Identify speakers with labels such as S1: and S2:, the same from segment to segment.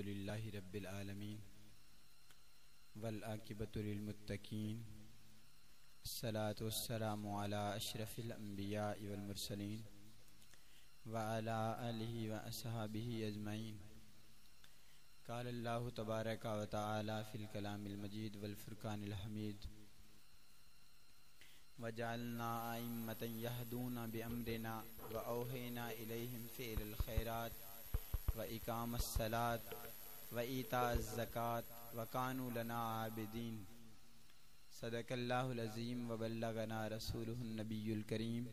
S1: للہ رب العالمین والعاقبۃ للمتقین الصلاۃ والسلام علی اشرف الانبیاء والمرسلین وعلی آلہ واصحابہ اجمعین. قال اللہ تبارک و تعالی فی الکلام المجید والفرقان الحمید وجعلنا ائمۃ یہدون بامرنا واوحینا الیہم فعل الخیرات واقام الصلاۃ وایتاء الزکاۃ وکانوا لنا عابدین. صدق اللہ العظیم وبلغنا رسولہ النبی الکریم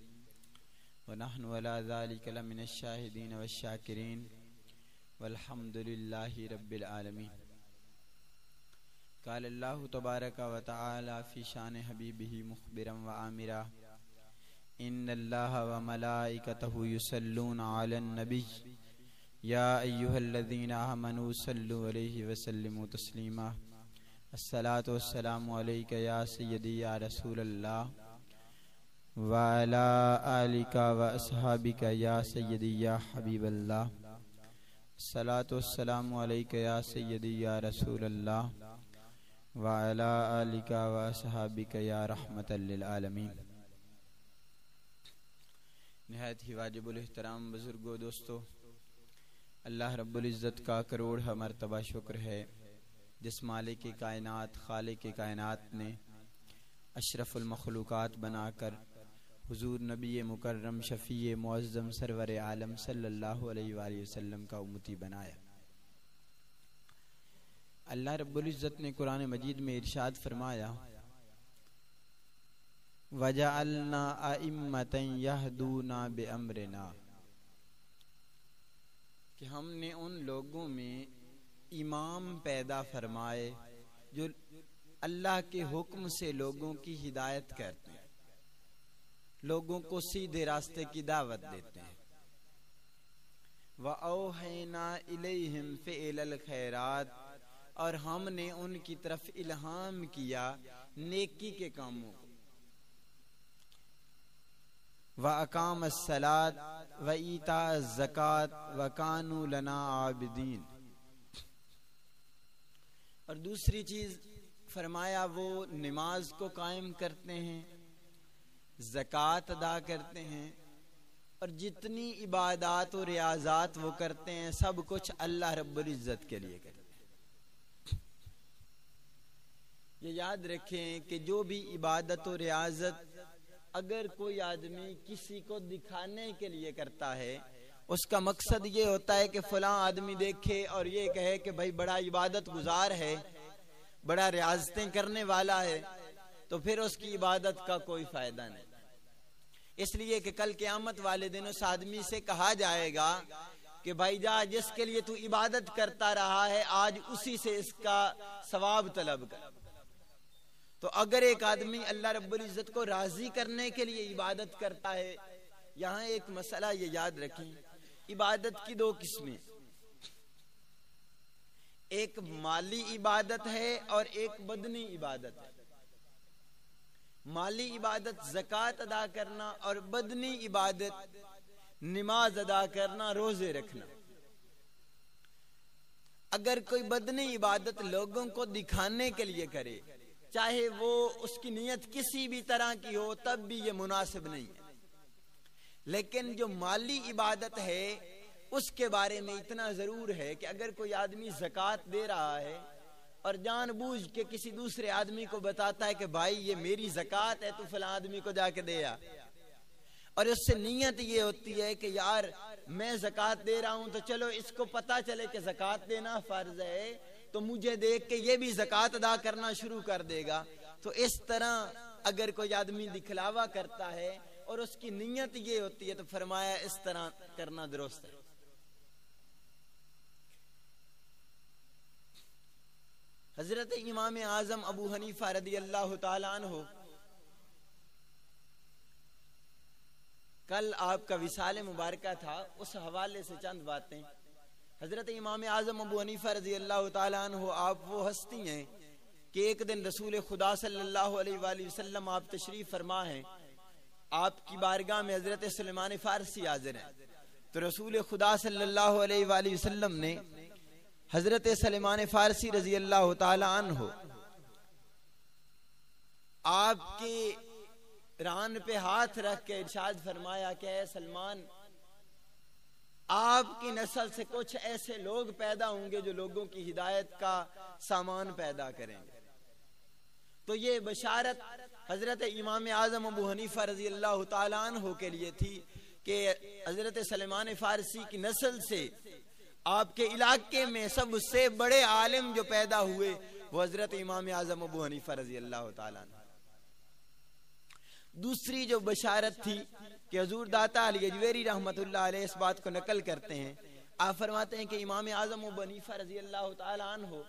S1: ونحن علی ذلک لمن الشاہدین والشاکرین والحمد للہ رب العالمین. قال اللہ تبارک و تعالی فی شان حبیبہ مخبرا وآمرا ان اللہ وملائکتہ یصلون علی النبی یا ایہا الذین آمنوا صلوا علیہ وسلموا تسلیما. الصلاۃ والسلام علیک یا سیدی یا رسول اللہ وعلی آلک واصحابک یا سیدی یا حبیب اللہ. الصلاۃ والسلام علیک یا سیدی یا رسول اللہ وعلی آلک واصحابک یا رحمت للعالمین. نہایت ہی واجب الاحترام بزرگوں دوستو، اللہ رب العزت کا کروڑ مرتبہ شکر ہے جس مالک کائنات خالق کائنات نے اشرف المخلوقات بنا کر حضور نبی مکرم شفیع معظم سرور عالم صلی اللہ علیہ وآلہ وسلم کا امتی بنایا. اللہ رب العزت نے قرآن مجید میں ارشاد فرمایا وَجَعَلْنَا أَئِمَّةً يَهْدُونَ بِأَمْرِنَا، کہ ہم نے ان لوگوں میں امام پیدا فرمائے جو اللہ کے حکم سے لوگوں کی ہدایت کرتے ہیں، لوگوں کو سیدھے راستے کی دعوت دیتے ہیں. وَأَوْحَيْنَا إِلَيْهِمْ فِعْلَ الْخَيْرَاتِ، اور ہم نے ان کی طرف الہام کیا نیکی کے کاموں کو. وَأَقَامَ الصَّلَاةَ وَإِيتَاءَ الزَّكَاةَ وَكَانُوا لَنَا عَابِدِينَ. اور دوسری چیز فرمایا وہ نماز کو قائم کرتے ہیں، زکوٰۃ ادا کرتے ہیں، اور جتنی عبادات و ریاضات وہ کرتے ہیں سب کچھ اللہ رب العزت کے لیے کرتے ہیں. یہ یاد رکھیں کہ جو بھی عبادت و ریاضت اگر کوئی آدمی کسی کو دکھانے کے لیے کرتا ہے، اس کا مقصد یہ ہوتا ہے کہ فلاں آدمی دیکھے اور یہ کہے کہ بھائی بڑا عبادت گزار ہے، بڑا ریاضتیں کرنے والا ہے، تو پھر اس کی عبادت کا کوئی فائدہ نہیں. اس لیے کہ کل قیامت والے دن اس آدمی سے کہا جائے گا کہ بھائی جا جس کے لیے تو عبادت کرتا رہا ہے آج اسی سے اس کا ثواب طلب کر. تو اگر ایک آدمی اللہ رب العزت کو راضی کرنے کے لیے عبادت کرتا ہے، یہاں ایک مسئلہ یہ یاد رکھیں، عبادت کی دو قسمیں، ایک مالی عبادت ہے اور ایک بدنی عبادت ہے. مالی عبادت زکوٰۃ ادا کرنا اور بدنی عبادت نماز ادا کرنا، روزے رکھنا. اگر کوئی بدنی عبادت لوگوں کو دکھانے کے لیے کرے، چاہے وہ اس کی نیت کسی بھی طرح کی ہو، تب بھی یہ مناسب نہیں ہے. لیکن جو مالی عبادت ہے اس کے بارے میں اتنا ضرور ہے کہ اگر کوئی آدمی زکوٰۃ دے رہا ہے اور جان بوجھ کے کسی دوسرے آدمی کو بتاتا ہے کہ بھائی یہ میری زکوٰۃ ہے تو فلاں آدمی کو جا کے دے آ، اور اس سے نیت یہ ہوتی ہے کہ یار میں زکوٰۃ دے رہا ہوں تو چلو اس کو پتہ چلے کہ زکوٰۃ دینا فرض ہے تو مجھے دیکھ کے یہ بھی زکوٰۃ ادا کرنا شروع کر دے گا. تو اس طرح اگر کوئی آدمی دکھلاوا کرتا ہے اور اس کی نیت یہ ہوتی ہے تو فرمایا اس طرح کرنا درست ہے. حضرت امام اعظم ابو حنیفہ رضی اللہ تعالی عنہ، کل آپ کا وصال مبارکہ تھا، اس حوالے سے چند باتیں. حضرت امام اعظم ابو حنیفہ رضی اللہ تعالی عنہ آپ وہ ہستی ہیں کہ ایک دن رسول خدا صلی اللہ علیہ وآلہ وسلم آپ تشریف فرما ہیں، آپ کی بارگاہ میں حضرت سلیمان فارسی حاضر ہیں. تو رسول خدا صلی اللہ علیہ وآلہ وسلم نے حضرت سلیمان فارسی رضی اللہ تعالی عنہ آپ کے ران پہ ہاتھ رکھ کے ارشاد فرمایا کہ اے سلمان، آپ کی نسل سے کچھ ایسے لوگ پیدا ہوں گے جو لوگوں کی ہدایت کا سامان پیدا کریں گے۔ تو یہ بشارت حضرت امام اعظم ابو حنیفہ رضی اللہ تعالیٰ عنہ کے لیے تھی کہ حضرت سلیمان فارسی کی نسل سے آپ کے علاقے میں سب سے بڑے عالم جو پیدا ہوئے وہ حضرت امام اعظم ابو حنیفہ رضی اللہ تعالیٰ عنہ۔ دوسری جو بشارت تھی کہ حضور داتا علی اجویری رحمت اللہ علیہ اس بات کو نقل کرتے ہیں، آپ فرماتے ہیں کہ امام اعظم ابو حنیفہ رضی اللہ تعالیٰ عنہ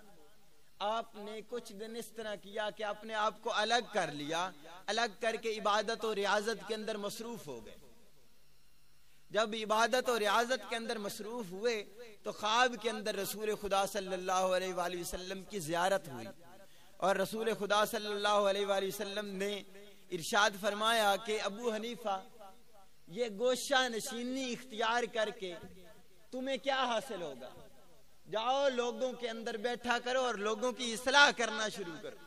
S1: آپ نے کچھ دن اس طرح کیا کہ اپنے آپ کو الگ کر لیا، الگ کر کے عبادت و ریاضت کے اندر مصروف ہو گئے۔ جب عبادت و ریاضت کے اندر مصروف ہوئے تو خواب کے اندر رسول خدا صلی اللہ علیہ وآلہ وسلم کی زیارت ہوئی، اور رسول خدا صلی اللہ علیہ وآلہ وسلم نے ارشاد فرمایا کہ ابو حنیفہ یہ گوشہ نشینی اختیار کر کے تمہیں کیا حاصل ہوگا؟ جاؤ لوگوں کے اندر بیٹھا کرو اور لوگوں کی اصلاح کرنا شروع کرو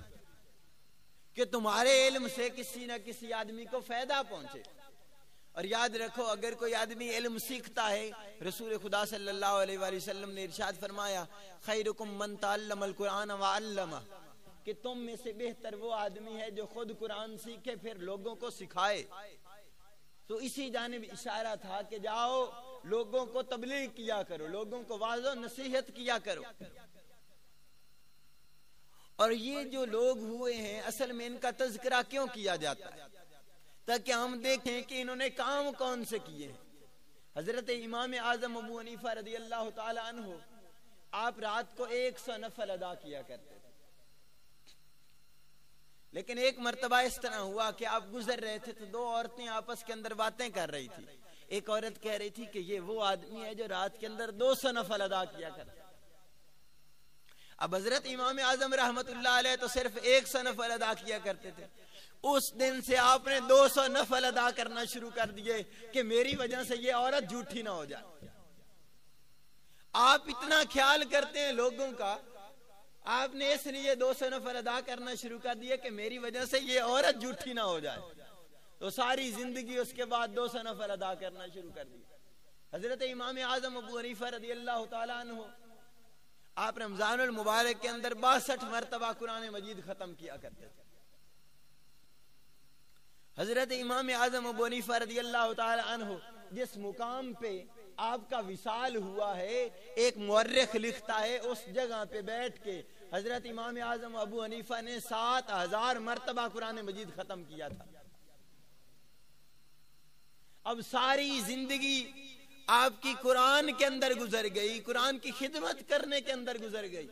S1: کہ تمہارے علم سے کسی نہ کسی آدمی کو فائدہ پہنچے۔ اور یاد رکھو، اگر کوئی آدمی علم سیکھتا ہے، رسول خدا صلی اللہ علیہ وآلہ وسلم نے ارشاد فرمایا خیرکم من تعلم القرآن وعلمہ، کہ تم میں سے بہتر وہ آدمی ہے جو خود قرآن سیکھے پھر لوگوں کو سکھائے۔ تو اسی جانب اشارہ تھا کہ جاؤ لوگوں کو تبلیغ کیا کرو، لوگوں کو واعظ و نصیحت کیا کرو۔ اور یہ جو لوگ ہوئے ہیں اصل میں ان کا تذکرہ کیوں کیا جاتا ہے؟ تاکہ ہم دیکھیں کہ انہوں نے کام کون سے کیے ہیں۔ حضرت امام اعظم ابو حنیفہ رضی اللہ تعالی عنہ آپ رات کو 100 نفل ادا کیا کرتے تھے، لیکن ایک مرتبہ اس طرح ہوا کہ آپ گزر رہے تھے تو دو عورتیں آپس کے اندر باتیں کر رہی تھی۔ ایک عورت کہہ رہی تھی کہ یہ وہ آدمی ہے جو رات کے اندر 200 نفل ادا کیا کرتا۔ اب حضرت امام اعظم رحمت اللہ علیہ تو صرف 100 نفل ادا کیا کرتے تھے، اس دن سے آپ نے 200 نفل ادا کرنا شروع کر دیے کہ میری وجہ سے یہ عورت جھوٹی نہ ہو جائے۔ آپ اتنا خیال کرتے ہیں لوگوں کا، آپ نے اس لیے 200 نفل ادا کرنا شروع کر دیے کہ میری وجہ سے یہ عورت جھوٹی نہ ہو جائے، تو ساری زندگی اس کے بعد 200 نفل ادا کرنا شروع کر دی۔ حضرت امام اعظم ابو حنیفہ رضی اللہ تعالیٰ عنہ آپ رمضان المبارک کے اندر 62 مرتبہ قرآن مجید ختم کیا کرتے تھے۔ حضرت امام اعظم ابو حنیفہ رضی اللہ تعالی عنہ جس مقام پہ آپ کا وصال ہوا ہے، ایک مورخ لکھتا ہے اس جگہ پہ بیٹھ کے حضرت امام اعظم ابو حنیفہ نے 7000 مرتبہ قرآن مجید ختم کیا تھا۔ اب ساری زندگی آپ کی قرآن کے اندر گزر گئی، قرآن کی خدمت کرنے کے اندر گزر گئی،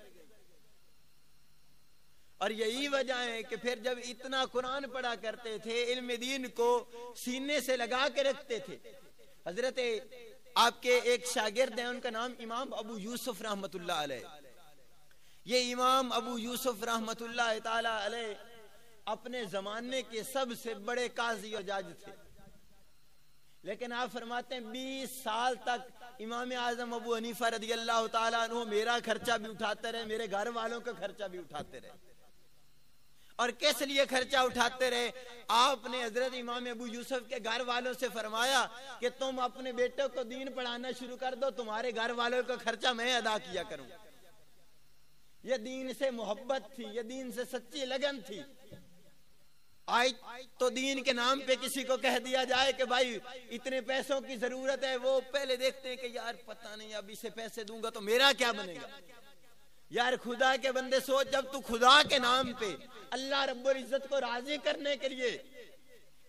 S1: اور یہی وجہ ہے کہ پھر جب اتنا قرآن پڑھا کرتے تھے، علم دین کو سینے سے لگا کے رکھتے تھے۔ حضرت آپ کے ایک شاگرد ہیں، ان کا نام امام ابو یوسف رحمت اللہ علیہ۔ یہ امام ابو یوسف رحمت اللہ تعالی علیہ اپنے زمانے کے سب سے بڑے قاضی اور جج تھے، لیکن آپ فرماتے ہیں 20 سال تک امام اعظم ابو حنیفہ رضی اللہ تعالیٰ عنہ میرا خرچہ بھی اٹھاتے رہے، میرے گھر والوں کا خرچہ بھی اٹھاتے رہے۔ اور کس لیے خرچہ اٹھاتے رہے؟ آپ نے حضرت امام ابو یوسف کے گھر والوں سے فرمایا کہ تم اپنے بیٹوں کو دین پڑھانا شروع کر دو، تمہارے گھر والوں کا خرچہ میں ادا کیا کروں۔ یہ دین سے محبت تھی، یہ دین سے سچی لگن تھی۔ آج تو دین کے نام پہ کسی کو کہہ دیا جائے کہ بھائی اتنے پیسوں کی ضرورت ہے، وہ پہلے دیکھتے ہیں کہ یار پتہ نہیں اب اسے پیسے دوں گا تو میرا کیا بنے گا۔ یار خدا کے بندے سوچ، جب تو خدا کے نام پہ اللہ رب العزت کو راضی کرنے کے لیے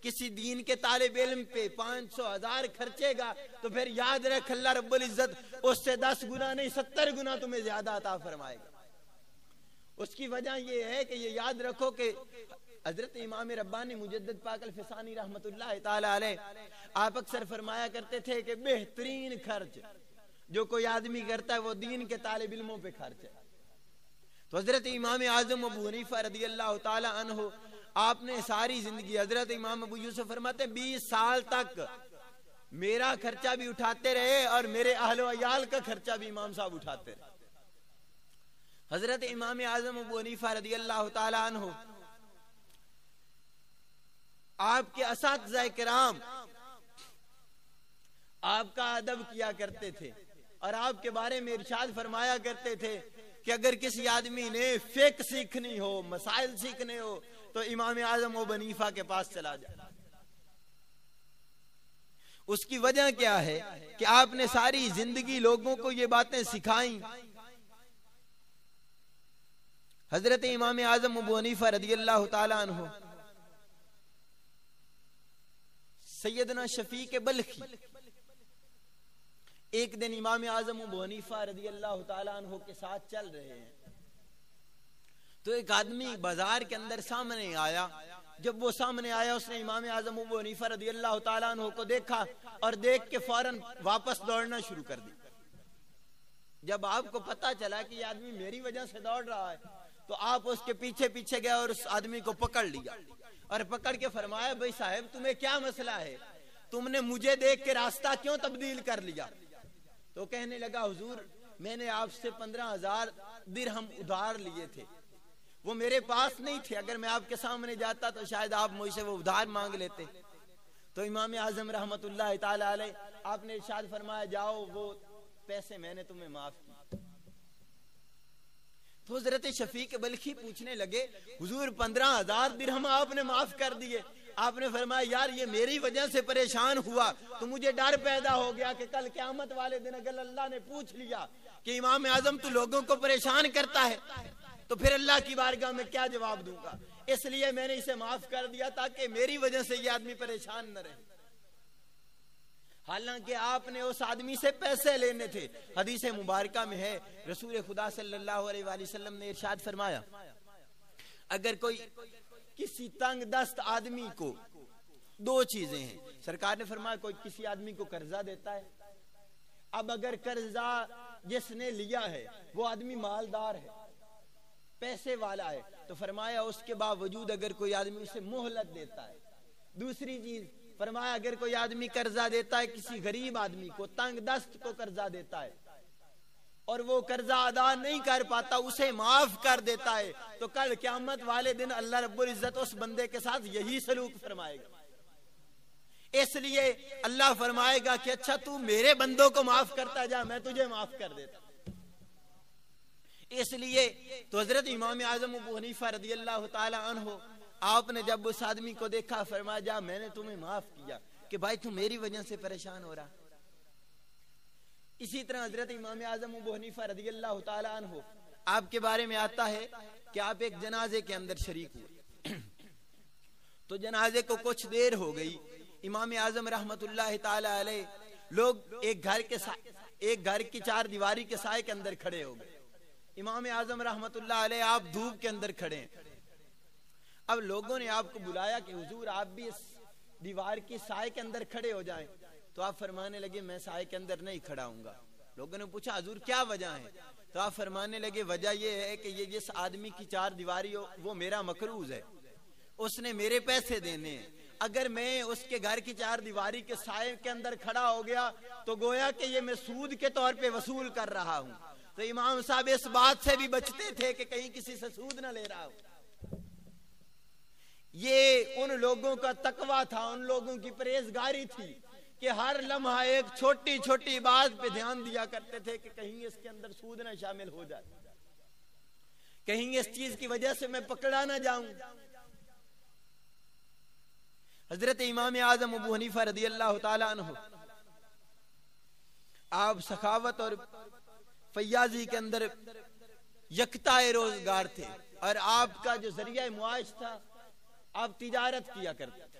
S1: کسی دین کے طالب علم پہ 500,000 خرچے گا تو پھر یاد رکھ اللہ رب العزت اس سے 10 گنا نہیں 70 گنا تمہیں زیادہ عطا فرمائے گا۔ اس کی وجہ یہ ہے کہ یہ یاد رکھو کہ حضرت امام ربانی مجدد پاک الفسانی رحمت اللہ تعالی علیہ آپ اکثر فرمایا کرتے تھے کہ بہترین خرچ جو کوئی آدمی کرتا ہے وہ دین کے طالب علموں پہ خرچ ہے۔ تو حضرت امام اعظم ابو حنیفہ رضی اللہ تعالی عنہ آپ نے ساری زندگی، حضرت امام ابو یوسف فرماتے 20 سال تک میرا خرچہ بھی اٹھاتے رہے اور میرے اہل و عیال کا خرچہ بھی امام صاحب اٹھاتے رہے۔ حضرت امام اعظم ابو حنیفہ رضی اللہ تعالی عنہ آپ کے اساتذہ کرام آپ کا ادب کیا کرتے تھے اور آپ کے بارے میں ارشاد فرمایا کرتے تھے کہ اگر کسی آدمی نے فقہ سیکھنی ہو، مسائل سیکھنے ہو، تو امام اعظم ابو حنیفہ کے پاس چلا جائے۔ اس کی وجہ کیا ہے کہ آپ نے ساری زندگی لوگوں کو یہ باتیں سکھائیں۔ حضرت امام اعظم ابو حنیفہ رضی اللہ تعالی عنہ سیدنا شفیق بلخی ایک دن امام اعظم ابو حنیفہ رضی اللہ تعالی عنہ کے ساتھ چل رہے ہیں تو ایک آدمی بازار کے اندر سامنے آیا۔ جب وہ سامنے آیا اس نے امام اعظم ابو حنیفہ رضی اللہ تعالی عنہ کو دیکھا اور دیکھ کے فوراً واپس دوڑنا شروع کر دی۔ جب آپ کو پتا چلا کہ یہ آدمی میری وجہ سے دوڑ رہا ہے تو آپ اس کے پیچھے پیچھے گئے اور اس آدمی کو پکڑ لیا اور پکڑ کے فرمایا بھائی صاحب تمہیں کیا مسئلہ ہے، تم نے مجھے دیکھ کے راستہ کیوں تبدیل کر لیا؟ تو کہنے لگا حضور میں نے آپ سے 15,000 درہم ادھار لیے تھے، وہ میرے پاس نہیں تھے، اگر میں آپ کے سامنے جاتا تو شاید آپ مجھ سے وہ ادھار مانگ لیتے۔ تو امام اعظم رحمت اللہ تعالی علیہ آپ نے ارشاد فرمایا جاؤ وہ پیسے میں نے تمہیں معاف کی۔ تو حضرت شفیق بلخی پوچھنے لگے حضور 15,000 درہم آپ نے معاف کر دیے؟ آپ نے فرمایا یار یہ میری وجہ سے پریشان ہوا تو مجھے ڈر پیدا ہو گیا کہ کل قیامت والے دن اگر اللہ نے پوچھ لیا کہ امام اعظم تو لوگوں کو پریشان کرتا ہے تو پھر اللہ کی بارگاہ میں کیا جواب دوں گا، اس لیے میں نے اسے معاف کر دیا تاکہ میری وجہ سے یہ آدمی پریشان نہ رہے۔ حالانکہ آپ نے اس آدمی سے پیسے لینے تھے۔ حدیث مبارکہ میں ہے رسول خدا صلی اللہ علیہ وآلہ وسلم نے ارشاد فرمایا اگر کوئی کسی تنگ دست آدمی کو دو چیزیں ہیں، سرکار نے فرمایا کوئی کسی آدمی کو قرضہ دیتا ہے، اب اگر قرضہ جس نے لیا ہے وہ آدمی مالدار ہے، پیسے والا ہے، تو فرمایا اس کے باوجود اگر کوئی آدمی اسے مہلت دیتا ہے۔ دوسری چیز فرمایا اگر کوئی آدمی قرضہ دیتا ہے کسی غریب آدمی کو، تنگ دست کو قرضہ دیتا ہے اور وہ قرضہ ادا نہیں کر پاتا، اسے معاف کر دیتا ہے، تو کل قیامت والے دن اللہ رب العزت اس بندے کے ساتھ یہی سلوک فرمائے گا۔ اس لیے اللہ فرمائے گا کہ اچھا تو میرے بندوں کو معاف کرتا جا، میں تجھے معاف کر دیتا۔ اس لیے تو حضرت امام اعظم ابو حنیفہ رضی اللہ تعالی عنہ آپ نے جب اس آدمی کو دیکھا فرمایا جا میں نے تمہیں معاف کیا کہ بھائی تم میری وجہ سے پریشان ہو رہا۔ اسی طرح حضرت امام اعظم ابو حنیفہ رضی اللہ تعالی عنہ آپ کے بارے میں آتا ہے کہ آپ ایک جنازے کے اندر شریک ہوئے تو جنازے کو کچھ دیر ہو گئی، امام اعظم رحمت اللہ تعالی علیہ لوگ ایک گھر کی چار دیواری کے سائے کے اندر کھڑے ہو گئے۔ امام اعظم رحمت اللہ علیہ آپ دھوپ کے اندر کھڑے ہیں۔ اب لوگوں نے آپ کو بلایا کہ حضور آپ بھی اس دیوار کی سائے کے اندر کھڑے ہو جائیں، تو آپ فرمانے لگے میں سائے کے اندر نہیں کھڑا ہوں گا۔ لوگوں نے پوچھا حضور کیا وجہ ہے؟ تو آپ فرمانے لگے وجہ یہ ہے کہ یہ جس آدمی کی چار دیواری ہو وہ میرا مقروض ہے، اس نے میرے پیسے دینے ہیں، اگر میں اس کے گھر کی چار دیواری کے سائے کے اندر کھڑا ہو گیا تو گویا کہ یہ میں سود کے طور پہ وصول کر رہا ہوں۔ تو امام صاحب اس بات سے بھی بچتے تھے کہ کہیں کسی سے سود نہ لے رہا ہو۔ یہ ان لوگوں کا تقویٰ تھا، ان لوگوں کی پرہیزگاری تھی کہ ہر لمحہ ایک چھوٹی چھوٹی بات پہ دھیان دیا کرتے تھے کہ کہیں اس کے اندر سود نہ شامل ہو جائے، کہیں اس چیز کی وجہ سے میں پکڑا نہ جاؤں۔ حضرت امام اعظم ابو حنیفہ رضی اللہ تعالی عنہ آپ سخاوت اور فیاضی کے اندر یکتا روزگار تھے اور آپ کا جو ذریعہ معاش تھا آپ تجارت کیا کرتے تھے،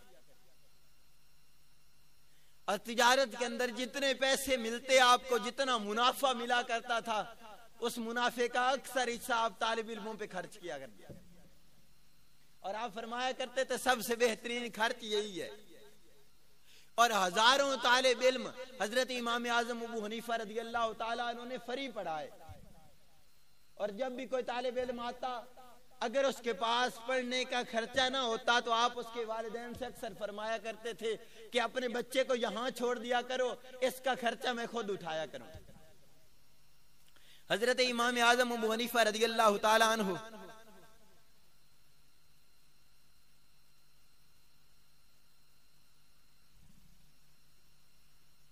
S1: اور تجارت کے اندر جتنے پیسے ملتے آپ کو جتنا منافع ملا کرتا تھا اس منافع کا اکثر حصہ آپ طالب علموں پہ خرچ کیا کرتے تھے، اور آپ فرمایا کرتے تھے سب سے بہترین خرچ یہی ہے۔ اور ہزاروں طالب علم حضرت امام اعظم ابو حنیفہ رضی اللہ تعالیٰ عنہ نے فری پڑھائے، اور جب بھی کوئی طالب علم آتا اگر اس کے پاس پڑھنے کا خرچہ نہ ہوتا تو آپ اس کے والدین سے اکثر فرمایا کرتے تھے کہ اپنے بچے کو یہاں چھوڑ دیا کرو، اس کا خرچہ میں خود اٹھایا کروں۔ حضرت امام اعظم ابو حنیفہ رضی اللہ تعالی عنہ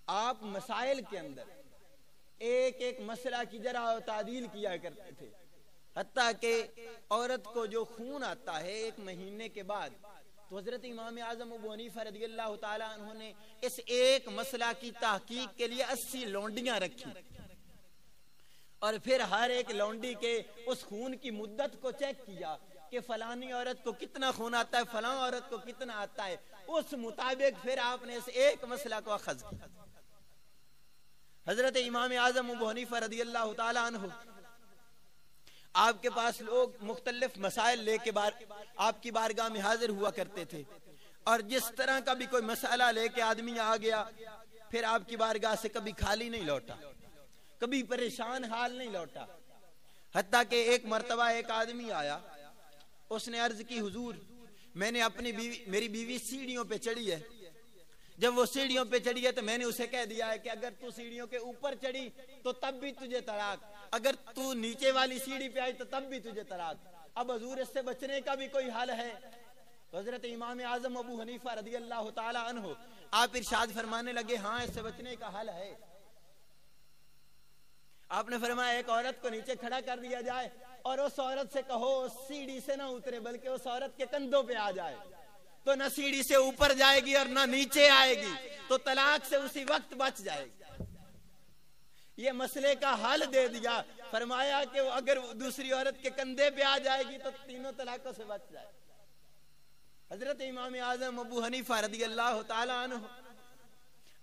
S1: آپ مسائل کے اندر ایک ایک مسئلہ کی جرح و تعدیل کیا کرتے تھے، حتیٰ کہ عورت کو جو خون آتا ہے ایک مہینے کے بعد، تو حضرت امام اعظم ابو حنیفہ رضی اللہ تعالی عنہ نے اس ایک مسئلہ کی تحقیق کے لیے 80 لونڈیاں رکھی، اور پھر ہر ایک لونڈی کے اس خون کی مدت کو چیک کیا کہ فلانی عورت کو کتنا خون آتا ہے، فلاں عورت کو کتنا آتا ہے، اس مطابق پھر آپ نے اس ایک مسئلہ کو اخذ کیا۔ حضرت امام اعظم ابو حنیفہ رضی اللہ تعالی عنہ آپ کے پاس لوگ مختلف مسائل لے کے آپ کی بارگاہ میں حاضر ہوا کرتے تھے، اور جس طرح کا بھی کوئی مسئلہ لے کے آدمی آ گیا پھر آپ کی بارگاہ سے کبھی خالی نہیں لوٹا، کبھی پریشان حال نہیں لوٹا۔ حتیٰ کہ ایک مرتبہ ایک آدمی آیا، اس نے عرض کی حضور میں نے میری بیوی سیڑھیوں پہ چڑھی ہے، جب وہ سیڑھیوں پہ چڑھی ہے تو میں نے اسے کہہ دیا ہے کہ اگر تو سیڑھیوں کے اوپر چڑھی تو تب بھی تجھے طلاق، اگر تو نیچے والی سیڑھی پہ آئی تو تب بھی تجھے طلاق، اب حضور اس سے بچنے کا بھی کوئی حل ہے؟ تو حضرت امام اعظم ابو حنیفہ رضی اللہ تعالی عنہ آپ ارشاد فرمانے لگے ہاں اس سے بچنے کا حل ہے۔ آپ نے فرمایا ایک عورت کو نیچے کھڑا کر دیا جائے اور اس عورت سے کہو سیڑھی سے نہ اترے بلکہ اس عورت کے کندھوں پہ آ جائے، تو نہ سیڑھی سے اوپر جائے گی اور نہ نیچے آئے گی، تو طلاق سے اسی وقت بچ جائے گی۔ یہ مسئلے کا حل دے دیا، فرمایا کہ اگر دوسری عورت کے کندھے پہ آ جائے گی تو تینوں طلاقوں سے بچ جائے۔ حضرت امام اعظم ابو حنیفہ رضی اللہ تعالی عنہ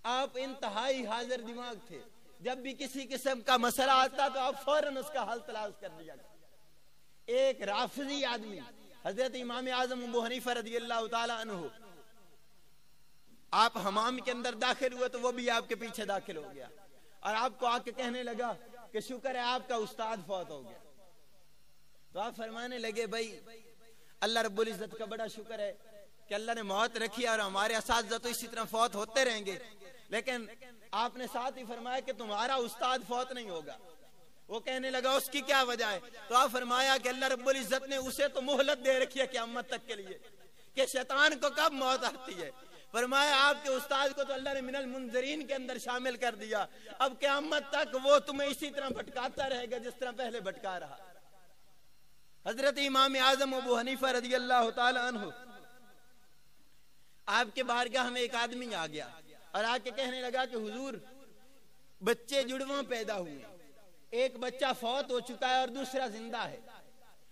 S1: آپ انتہائی حاضر دماغ تھے، جب بھی کسی قسم کا مسئلہ آتا تو آپ فوراً اس کا حل تلاش کر دیا۔ ایک رافضی آدمی حضرت امام اعظم ابو حنیفہ رضی اللہ تعالی عنہ آپ حمام کے اندر داخل ہوئے تو وہ بھی آپ کے پیچھے داخل ہو گیا، اور آپ کو آ کے کہنے لگا کہ شکر ہے آپ کا استاد فوت ہو گیا۔ تو آپ فرمانے لگے بھائی اللہ رب العزت کا بڑا شکر ہے کہ اللہ نے موت رکھی اور ہمارے اساتذہ تو اسی طرح فوت ہوتے رہیں گے، لیکن آپ نے ساتھ ہی فرمایا کہ تمہارا استاد فوت نہیں ہوگا۔ وہ کہنے لگا اس کی کیا وجہ ہے؟ تو آپ فرمایا کہ اللہ رب العزت نے اسے تو مہلت دے رکھی ہے قیامت تک کے لیے کہ شیطان کو کب موت آتی ہے۔ فرمایا آپ کے استاد کو تو اللہ نے من المنذرین کے اندر شامل کر دیا، اب قیامت تک وہ تمہیں اسی طرح بھٹکاتا رہے گا جس طرح پہلے بھٹکا رہا۔ حضرت امام اعظم ابو حنیفہ رضی اللہ تعالی عنہ آپ کے بارگاہ میں ایک آدمی آ گیا اور آ کے کہنے لگا کہ حضور بچے جڑواں پیدا ہوئے، ایک بچہ فوت ہو چکا ہے اور دوسرا زندہ ہے،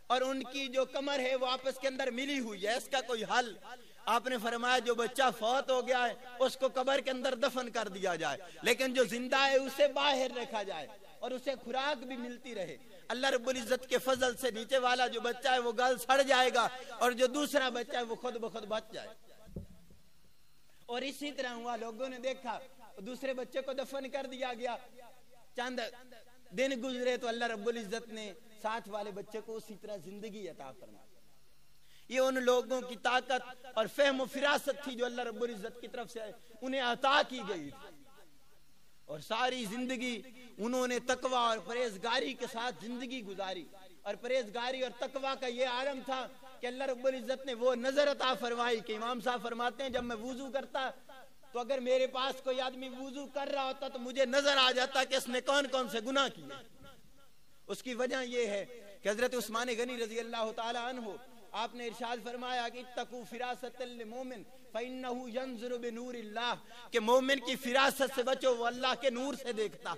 S1: اور ان کی جو کمر ہے وہ آپس کے اندر ملی ہوئی ہے، اس کا کوئی حل؟ آپ نے فرمایا جو بچہ فوت ہو گیا ہے اس کو قبر کے اندر دفن کر دیا جائے، لیکن جو زندہ ہے اسے باہر رکھا جائے اور اسے خوراک بھی ملتی رہے۔ اللہ رب العزت کے فضل سے نیچے والا جو بچہ ہے وہ گل سڑ جائے گا اور جو دوسرا بچہ ہے وہ خود بخود بچ جائے۔ اور اسی طرح ہوا، لوگوں نے دیکھا دوسرے بچے کو دفن کر دیا گیا، چند دن گزرے تو اللہ رب العزت نے ساتھ والے بچے کو اسی طرح زندگی عطا فرمائی۔ یہ ان لوگوں کی طاقت اور فہم و فراست تھی جو اللہ رب العزت کی طرف سے انہیں عطا کی گئی تھی، اور ساری زندگی انہوں نے تقوی اور پرہیزگاری کے ساتھ زندگی گزاری، اور پرہیزگاری اور تقوی کا یہ عالم تھا کہ اللہ رب العزت نے وہ نظر عطا فرمائی کہ امام صاحب فرماتے ہیں جب میں وضو کرتا تو اگر میرے پاس کوئی آدمی وضو کر رہا ہوتا تو مجھے نظر آ جاتا کہ اس نے کون کون سے گناہ کیے۔ اس کی وجہ یہ ہے کہ حضرت عثمان غنی رضی اللہ تعالی عنہ آپ نے ارشاد فرمایا کہ اتقوا فراست المومن فإنه ينظر بنور اللہ، کہ مومن کی فراست سے بچو، وہ اللہ کے نور سے دیکھتا۔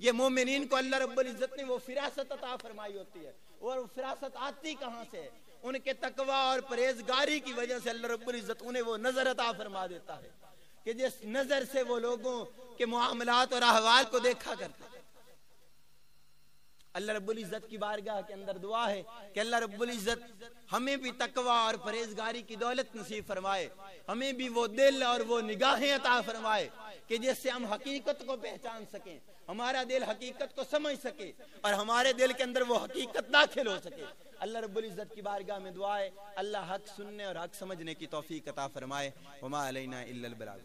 S1: یہ مومنین کو اللہ رب العزت نے وہ فراست عطا فرمائی ہوتی ہے، اور وہ فراست آتی کہاں سے ہے؟ ان کے تقوی اور پرہیزگاری کی وجہ سے اللہ رب العزت انہیں وہ نظر عطا فرما دیتا ہے کہ جس نظر سے وہ لوگوں کے معاملات اور احوال کو دیکھا کرتے ہیں۔ اللہ رب العزت کی بارگاہ کے اندر دعا ہے کہ اللہ رب العزت ہمیں بھی تقوی اور پرہیزگاری کی دولت نصیب فرمائے، ہمیں بھی وہ دل اور وہ نگاہیں عطا فرمائے کہ جس سے ہم حقیقت کو پہچان سکیں، ہمارا دل حقیقت کو سمجھ سکے اور ہمارے دل کے اندر وہ حقیقت داخل ہو سکے۔ اللہ رب العزت کی بارگاہ میں دعا ہے اللہ حق سننے اور حق سمجھنے کی توفیق عطا فرمائے۔ وما علینا الا البلاغ۔